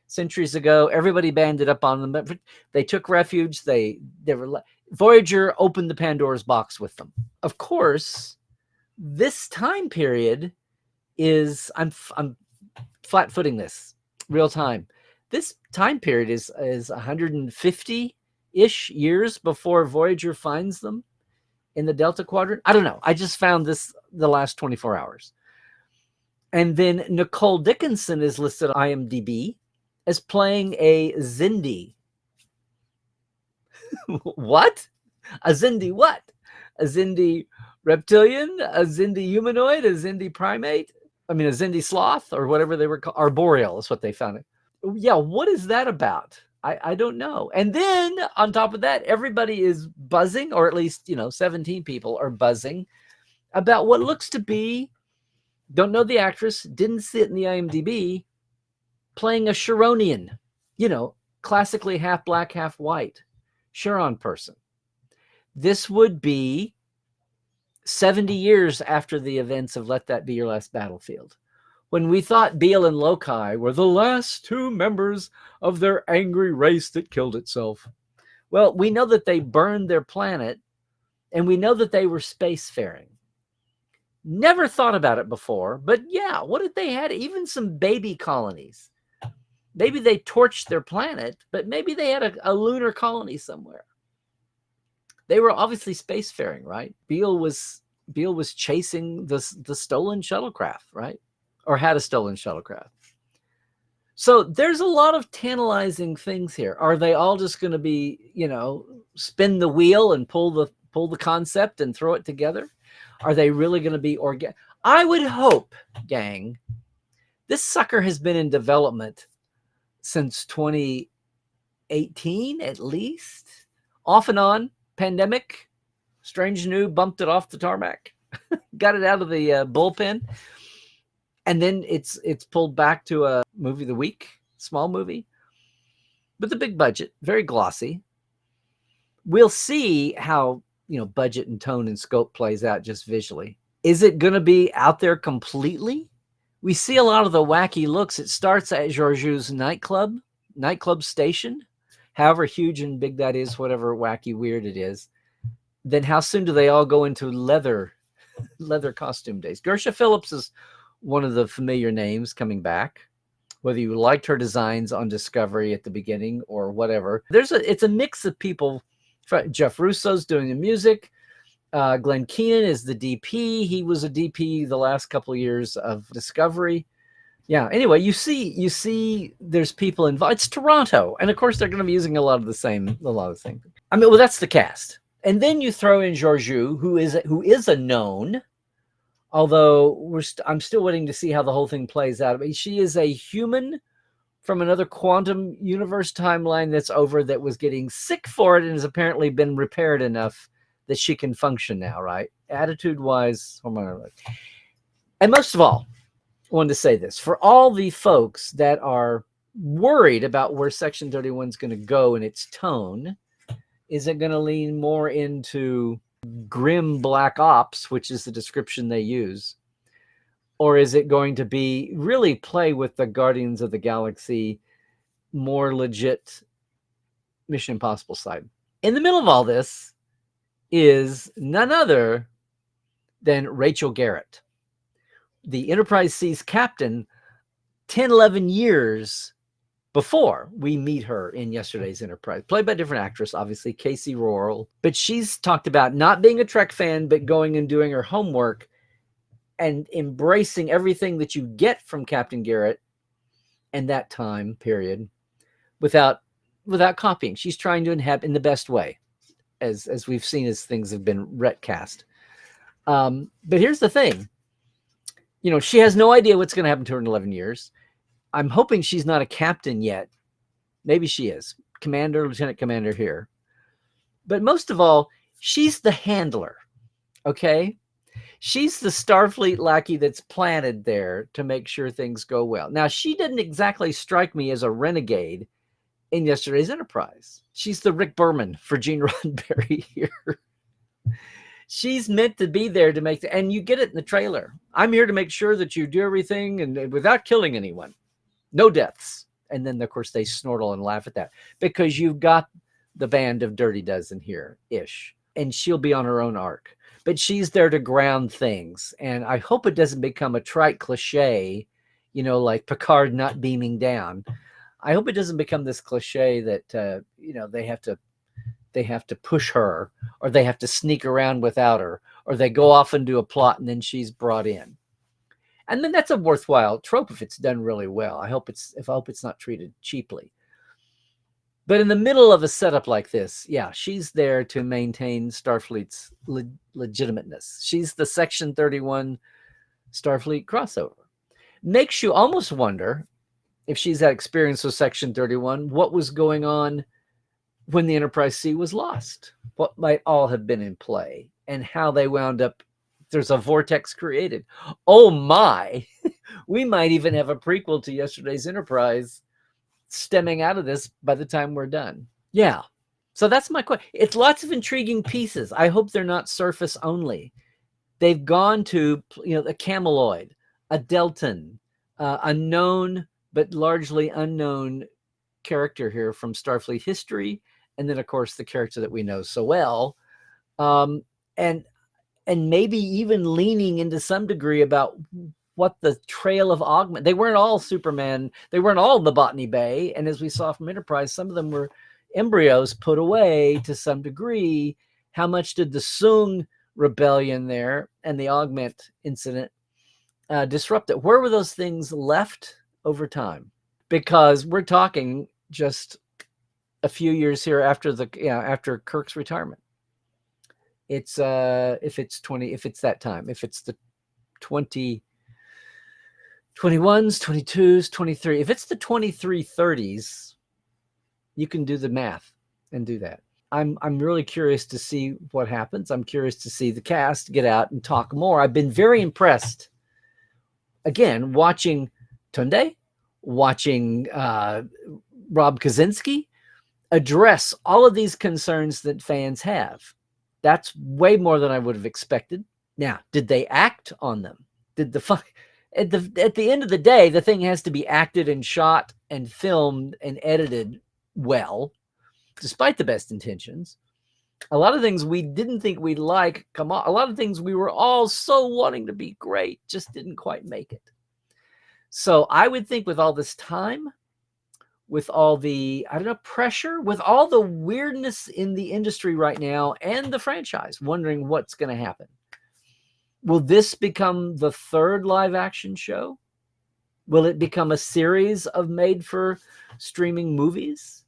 centuries ago. Everybody banded up on them, but they took refuge. Voyager opened the Pandora's box with them. Of course, this time period is I'm flat-footing this real time. This time period is 150-ish years before Voyager finds them in the Delta Quadrant. I don't know. I just found this the last 24 hours. And then Nicole Dickinson is listed on IMDb as playing a Zindi. What? A Zindi what? A Zindi reptilian? A Zindi humanoid? A Zindi primate? I mean, a Zindi sloth or whatever they were called. Arboreal is what they found. Yeah, what is that about? I don't know. And then on top of that, everybody is buzzing, or at least, 17 people are buzzing about what looks to be, don't know the actress, didn't see it in the IMDb, playing a Chironian, classically half black, half white Chiron person. This would be 70 years after the events of Let That Be Your Last Battlefield, when we thought Beale and Lokai were the last two members of their angry race that killed itself. Well, we know that they burned their planet, and we know that they were spacefaring. Never thought about it before, but yeah, what if they had even some baby colonies? Maybe they torched their planet, but maybe they had a lunar colony somewhere. They were obviously spacefaring, right? Beale was chasing the stolen shuttlecraft, right? Or had a stolen shuttlecraft. So there's a lot of tantalizing things here. Are they all just going to be, spin the wheel and pull the concept and throw it together? Are they really going to be organic? I would hope, gang, this sucker has been in development since 2018 at least, off and on. Pandemic, Strange New bumped it off the tarmac, got it out of the bullpen, and then it's pulled back to a movie of the week, small movie, with a big budget, very glossy. We'll see how budget and tone and scope plays out just visually. Is it going to be out there completely? We see a lot of the wacky looks. It starts at Georgiou's nightclub station, however huge and big that is, whatever wacky weird it is. Then how soon do they all go into leather costume days? Gersha Phillips is one of the familiar names coming back, whether you liked her designs on Discovery at the beginning or whatever. It's a mix of people. Jeff Russo's doing the music. Glenn Keenan is the DP. He was a DP the last couple of years of Discovery. Yeah. Anyway, you see, there's people involved. It's Toronto, and of course they're going to be using a lot of the same. I mean, well, that's the cast, and then you throw in Georgiou, who is a known. Although I'm still waiting to see how the whole thing plays out. I mean, she is a human from another quantum universe timeline that's over, that was getting sick for it and has apparently been repaired enough that she can function now, right? Attitude-wise, hormonal. And most of all, I wanted to say this. For all the folks that are worried about where Section 31 is going to go in its tone, is it going to lean more into grim black ops, which is the description they use? Or is it going to be really play with the Guardians of the Galaxy, more legit Mission Impossible side? In the middle of all this is none other than Rachel Garrett, the Enterprise C's captain, 10, 11 years before we meet her in yesterday's Enterprise, played by a different actress, obviously, Casey Rohrl. But she's talked about not being a Trek fan, but going and doing her homework and embracing everything that you get from Captain Garrett and that time period without copying. She's trying to inhabit in the best way, as we've seen as things have been retcast. But here's the thing. She has no idea what's going to happen to her in 11 years. I'm hoping she's not a captain yet. Maybe she is. Commander, Lieutenant Commander here. But most of all, she's the handler, okay? She's the Starfleet lackey that's planted there to make sure things go well. Now, she didn't exactly strike me as a renegade in yesterday's Enterprise. She's the Rick Berman for Gene Roddenberry here. She's meant to be there to make and you get it in the trailer. I'm here to make sure that you do everything and without killing anyone. No deaths. And then, of course, they snortle and laugh at that because you've got the band of Dirty Dozen here-ish. And she'll be on her own arc. But she's there to ground things. And I hope it doesn't become a trite cliche, like Picard not beaming down. I hope it doesn't become this cliche that, they have to push her, or they have to sneak around without her, or they go off and do a plot and then she's brought in. And then that's a worthwhile trope if it's done really well. I hope it's not treated cheaply. But in the middle of a setup like this, yeah, she's there to maintain Starfleet's legitimateness. She's the Section 31 Starfleet crossover. Makes you almost wonder, if she's had experience with Section 31, what was going on when the Enterprise C was lost? What might all have been in play, and how they wound up. There's a vortex created. Oh my, we might even have a prequel to yesterday's Enterprise stemming out of this by the time we're done. Yeah. So that's my question. It's lots of intriguing pieces. I hope they're not surface only. They've gone to, a Cameloid, a Deltan, a known but largely unknown character here from Starfleet history, and then of course the character that we know so well, and maybe even leaning into some degree about what the trail of augment. They weren't all Superman. They weren't all the Botany Bay, and as we saw from Enterprise, some of them were embryos put away to some degree. How much did the Soong rebellion there and the augment incident disrupt it? Where were those things left over time? Because we're talking just a few years here after Kirk's retirement. It's if it's that time, if it's the 2021s, 22s, 23, if it's the 2330s, you can do the math and do that. I'm really curious to see what happens. I'm curious to see the cast get out and talk more. I've been very impressed, again, watching Tunde, watching Rob Kaczynski address all of these concerns that fans have. That's way more than I would have expected. Now, did they act on them? Did at the end of the day, the thing has to be acted and shot and filmed and edited well, despite the best intentions. A lot of things we didn't think we'd like come on. A lot of things we were all so wanting to be great just didn't quite make it. So I would think with all this time, with all the, pressure, with all the weirdness in the industry right now and the franchise, wondering what's going to happen. Will this become the third live action show? Will it become a series of made for streaming movies?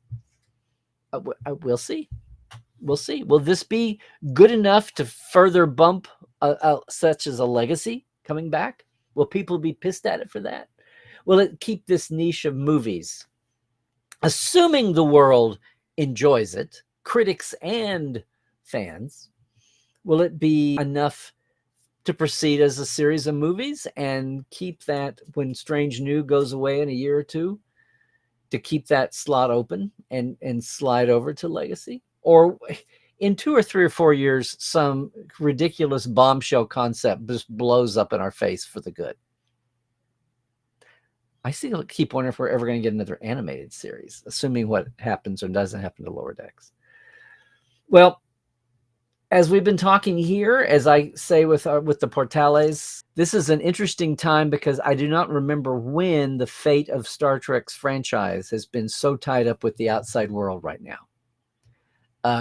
We'll see. We'll see. Will this be good enough to further bump such as a legacy coming back? Will people be pissed at it for that? Will it keep this niche of movies? Assuming the world enjoys it, critics and fans, will it be enough to proceed as a series of movies and keep that, when Strange New goes away in a year or two, to keep that slot open and slide over to legacy? Or in 2 or 3 or 4 years, some ridiculous bombshell concept just blows up in our face for the good? I still keep wondering if we're ever going to get another animated series, assuming what happens or doesn't happen to Lower Decks. Well, as we've been talking here, as I say with the Portales, this is an interesting time because I do not remember when the fate of Star Trek's franchise has been so tied up with the outside world right now.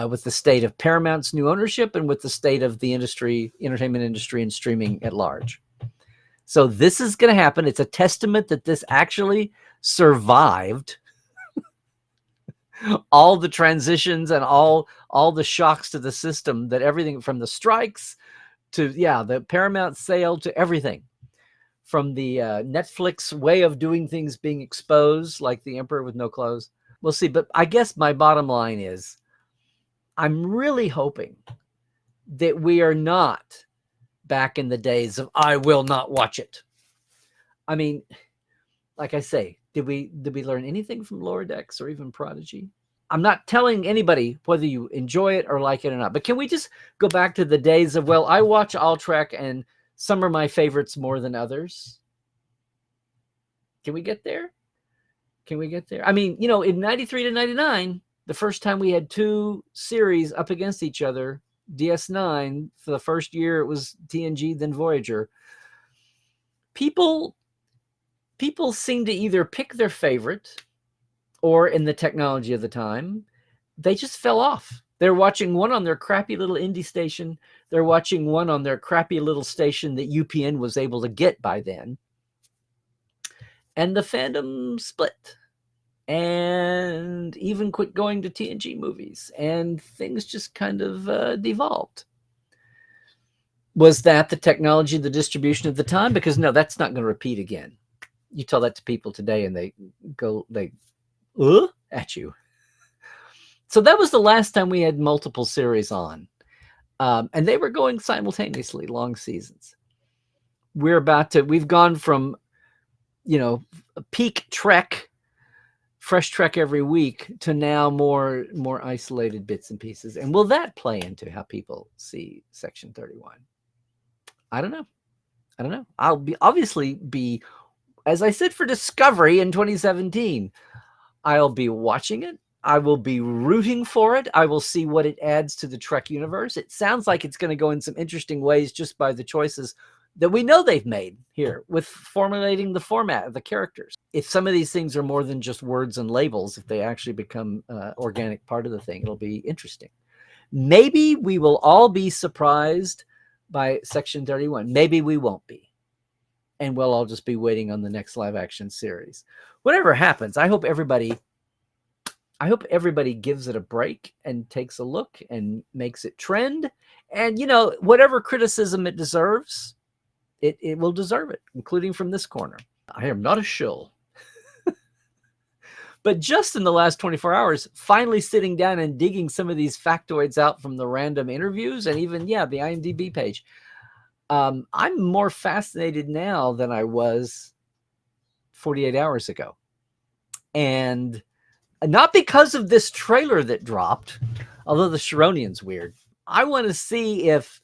With the state of Paramount's new ownership and with the state of the entertainment industry and streaming at large. So this is going to happen. It's a testament that this actually survived all the transitions and all the shocks to the system, that everything from the strikes to, the Paramount sale to everything, from the Netflix way of doing things being exposed, like the Emperor with no clothes. We'll see. But I guess my bottom line is I'm really hoping that we are not back in the days of I will not watch it. I mean, like I say, did we learn anything from Lower Decks or even Prodigy? I'm not telling anybody whether you enjoy it or like it or not, but can we just go back to the days of, well, I watch all Trek and some are my favorites more than others? Can we get there? I mean, in 93 to 99, the first time we had 2 series up against each other, DS9, for the first year it was TNG, then Voyager. People seem to either pick their favorite, or in the technology of the time, they just fell off. They're watching one on their crappy little indie station. They're watching one on their crappy little station that UPN was able to get by then. And the fandom split. And even quit going to TNG movies. And things just kind of devolved. Was that the technology, the distribution of the time? Because no, that's not going to repeat again. You tell that to people today and they at you. So that was the last time we had multiple series on. And they were going simultaneously, long seasons. We've gone from, peak Trek, fresh Trek every week, to now more isolated bits and pieces. And will that play into how people see Section 31? I don't know. I'll obviously be, as I said for Discovery in 2017, I'll be watching it. I will be rooting for it. I will see what it adds to the Trek universe. It sounds like it's going to go in some interesting ways just by the choices that we know they've made here with formulating the format of the characters. If some of these things are more than just words and labels, if they actually become organic part of the thing, it'll be interesting. Maybe we will all be surprised by Section 31. Maybe we won't be. And we'll all just be waiting on the next live action series. Whatever happens, I hope everybody gives it a break and takes a look and makes it trend. And, whatever criticism it deserves, it will deserve it, including from this corner. I am not a shill. But just in the last 24 hours, finally sitting down and digging some of these factoids out from the random interviews and even, the IMDb page, I'm more fascinated now than I was 48 hours ago. And not because of this trailer that dropped, although the Sharonian's weird. I want to see if,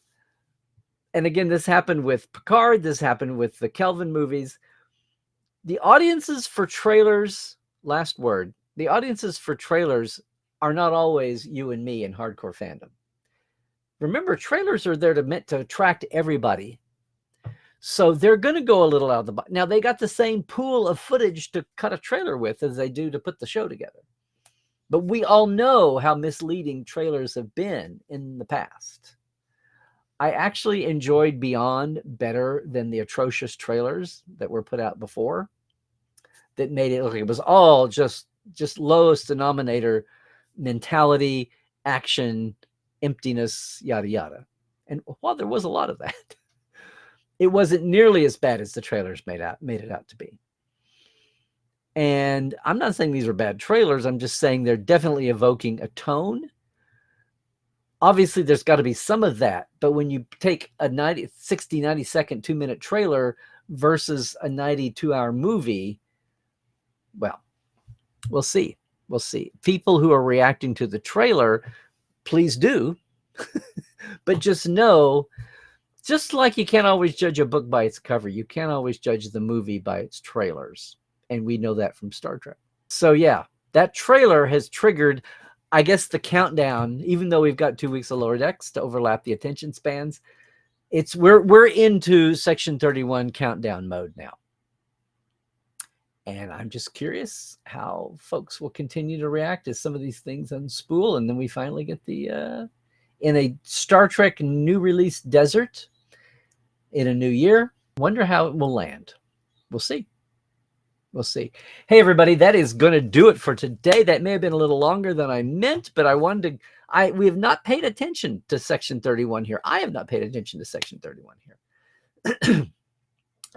and again, this happened with Picard, this happened with the Kelvin movies, the audiences for trailers, last word, the audiences for trailers are not always you and me in hardcore fandom. Remember, trailers are meant to attract everybody. So they're going to go a little out of the box. Now, they got the same pool of footage to cut a trailer with as they do to put the show together. But we all know how misleading trailers have been in the past. I actually enjoyed Beyond better than the atrocious trailers that were put out before that made it look like it was all just lowest denominator mentality, action, emptiness, yada, yada. And while there was a lot of that, it wasn't nearly as bad as the trailers made it out to be. And I'm not saying these are bad trailers. I'm just saying they're definitely evoking a tone. Obviously, there's got to be some of that. But when you take a 90 second, 2-minute trailer versus a 92-hour movie, well, we'll see. We'll see. People who are reacting to the trailer, please do. But just know, just like you can't always judge a book by its cover, you can't always judge the movie by its trailers. And we know that from Star Trek. So yeah, that trailer has triggered, I guess, the countdown, even though we've got 2 weeks of Lower Decks to overlap the attention spans. We're into Section 31 countdown mode now. And I'm just curious how folks will continue to react as some of these things unspool. And then we finally get the, in a Star Trek new release desert in a new year. Wonder how it will land. We'll see. We'll see. Hey, everybody, that is going to do it for today. That may have been a little longer than I meant, but we have not paid attention to Section 31 here. I have not paid attention to Section 31 here.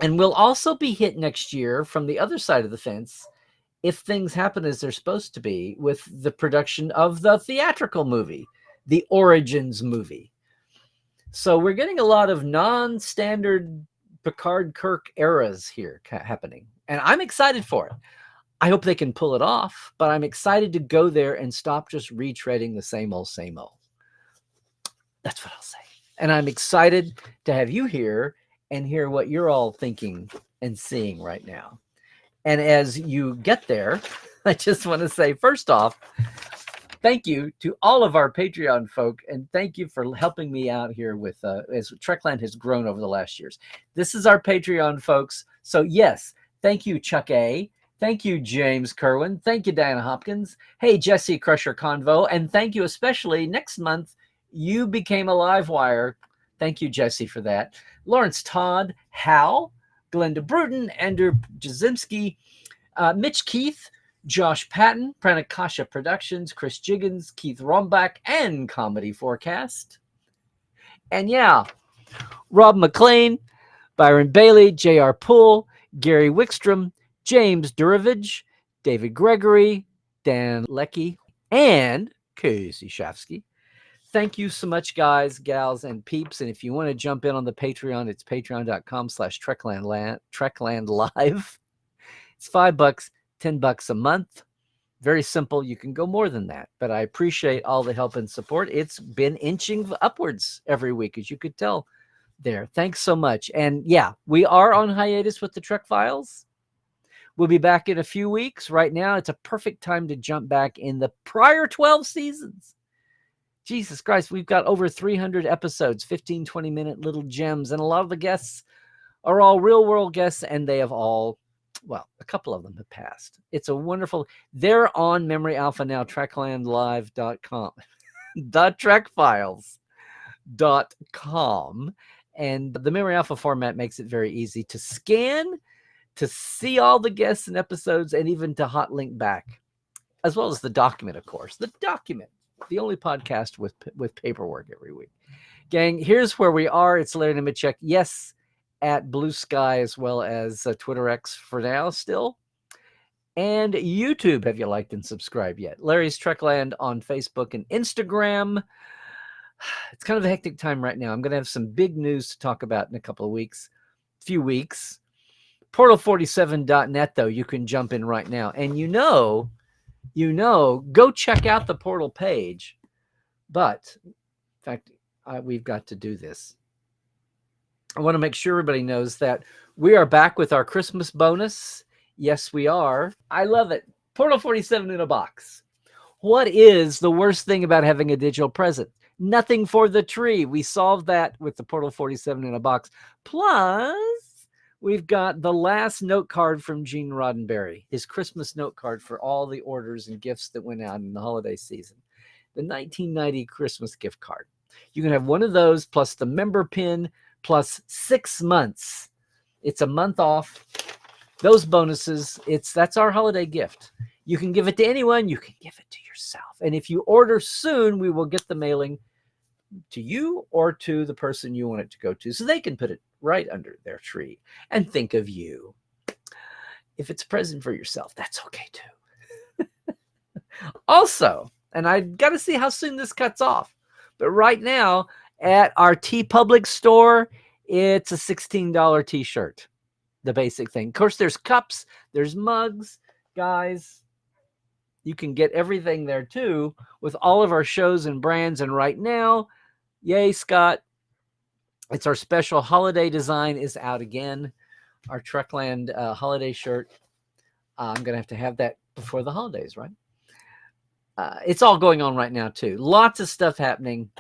And we'll also be hit next year from the other side of the fence if things happen as they're supposed to be with the production of the theatrical movie, the Origins movie. So we're getting a lot of non-standard Picard-Kirk eras here happening. And I'm excited for it. I hope they can pull it off, but I'm excited to go there and stop just retreading the same old, same old. That's what I'll say. And I'm excited to have you here and hear what you're all thinking and seeing right now. And as you get there, I just want to say, first off, thank you to all of our Patreon folk, and thank you for helping me out here with as Trekland has grown over the last years. This is our Patreon folks. So yes, thank you, Chuck A. Thank you, James Kerwin. Thank you, Diana Hopkins. Hey, Jesse Crusher Convo. And thank you especially next month, you became a live wire. Thank you, Jesse, for that. Lawrence Todd, Hal, Glenda Bruton, Andrew Jasimski, Mitch Keith, Josh Patton, Pranakasha Productions, Chris Jiggins, Keith Rombach, and Comedy Forecast. And yeah, Rob McLean, Byron Bailey, J.R. Poole, Gary Wickstrom, James Durovich, David Gregory, Dan Leckie, and Casey Shafsky. Thank you so much, guys, gals, and peeps. And if you want to jump in on the Patreon, it's patreon.com/Trekland Live. It's $5, $10 a month. Very simple. You can go more than that, but I appreciate all the help and support. It's been inching upwards every week, as you could tell there. Thanks so much. And yeah, we are on hiatus with the Trek Files. We'll be back in a few weeks. Right now, it's a perfect time to jump back in the prior 12 seasons. Jesus Christ, we've got over 300 episodes, 15, 20-minute little gems, and a lot of the guests are all real-world guests, and they have all, well, a couple of them have passed. It's a wonderful, they're on Memory Alpha now, treklandlive.com, trekfiles.com, and the Memory Alpha format makes it very easy to scan, to see all the guests and episodes, and even to hot link back, as well as the document, of course. The document, the only podcast with paperwork every week. Gang, here's where we are. It's Larry Nemecek. Yes, at Blue Sky, as well as Twitter X for now still. And YouTube, have you liked and subscribed yet? Larry's Trekland on Facebook and Instagram. It's kind of a hectic time right now. I'm going to have some big news to talk about in a couple of weeks, few weeks. Portal47.net, though, you can jump in right now. And go check out the portal page. But, in fact, we've got to do this. I want to make sure everybody knows that we are back with our Christmas bonus. Yes, we are. I love it. Portal 47 in a box. What is the worst thing about having a digital present? Nothing for the tree. We solved that with the Portal 47 in a box. Plus, we've got the last note card from Gene Roddenberry, his Christmas note card for all the orders and gifts that went out in the holiday season. The 1990 Christmas gift card. You can have one of those plus the member pin plus 6 months. It's a month off. Those bonuses, that's our holiday gift. You can give it to anyone. You can give it to yourself. And if you order soon, we will get the mailing to you or to the person you want it to go to so they can put it right under their tree and think of you. If it's a present for yourself, that's okay too. Also, and I got to see how soon this cuts off, but right now at our TeePublic store, it's a $16 t-shirt, the basic thing. Of course, there's cups, there's mugs, guys. You can get everything there too with all of our shows and brands. And right now, yay, Scott, it's our special holiday design is out again. Our Trekland holiday shirt. I'm going to have that before the holidays, right? It's all going on right now too. Lots of stuff happening.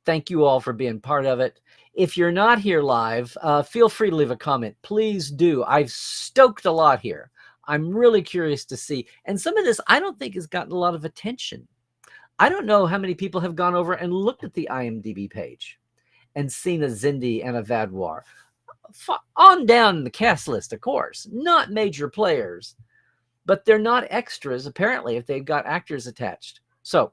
Thank you all for being part of it. If you're not here live, feel free to leave a comment. Please do. I've stoked a lot here. I'm really curious to see. And some of this I don't think has gotten a lot of attention. I don't know how many people have gone over and looked at the IMDb page and seen a Zindi and a Vaadwaur. On down the cast list, of course. Not major players, but they're not extras, apparently, if they've got actors attached. So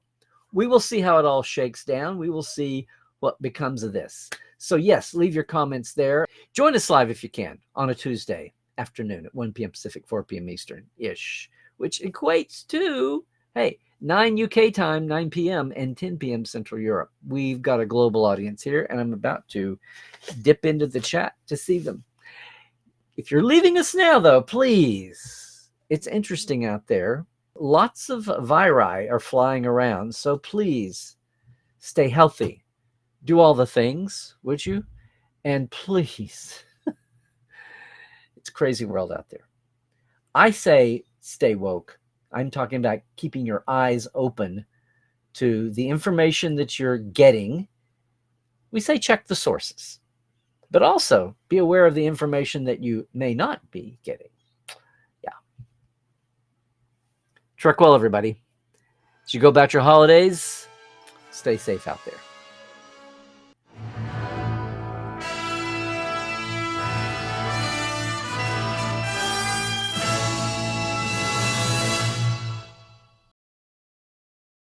we will see how it all shakes down. We will see what becomes of this. So yes, leave your comments there. Join us live if you can on a Tuesday afternoon at 1 p.m. Pacific, 4 p.m. Eastern-ish, which equates to, hey, 9 UK time, 9 p.m. and 10 p.m. Central Europe. We've got a global audience here, and I'm about to dip into the chat to see them. If you're leaving us now, though, please, it's interesting out there. Lots of viri are flying around, so please stay healthy. Do all the things, would you? And please, it's a crazy world out there. I say stay woke. I'm talking about keeping your eyes open to the information that you're getting. We say check the sources, but also be aware of the information that you may not be getting. Yeah. Trek well, everybody. As you go about your holidays, stay safe out there.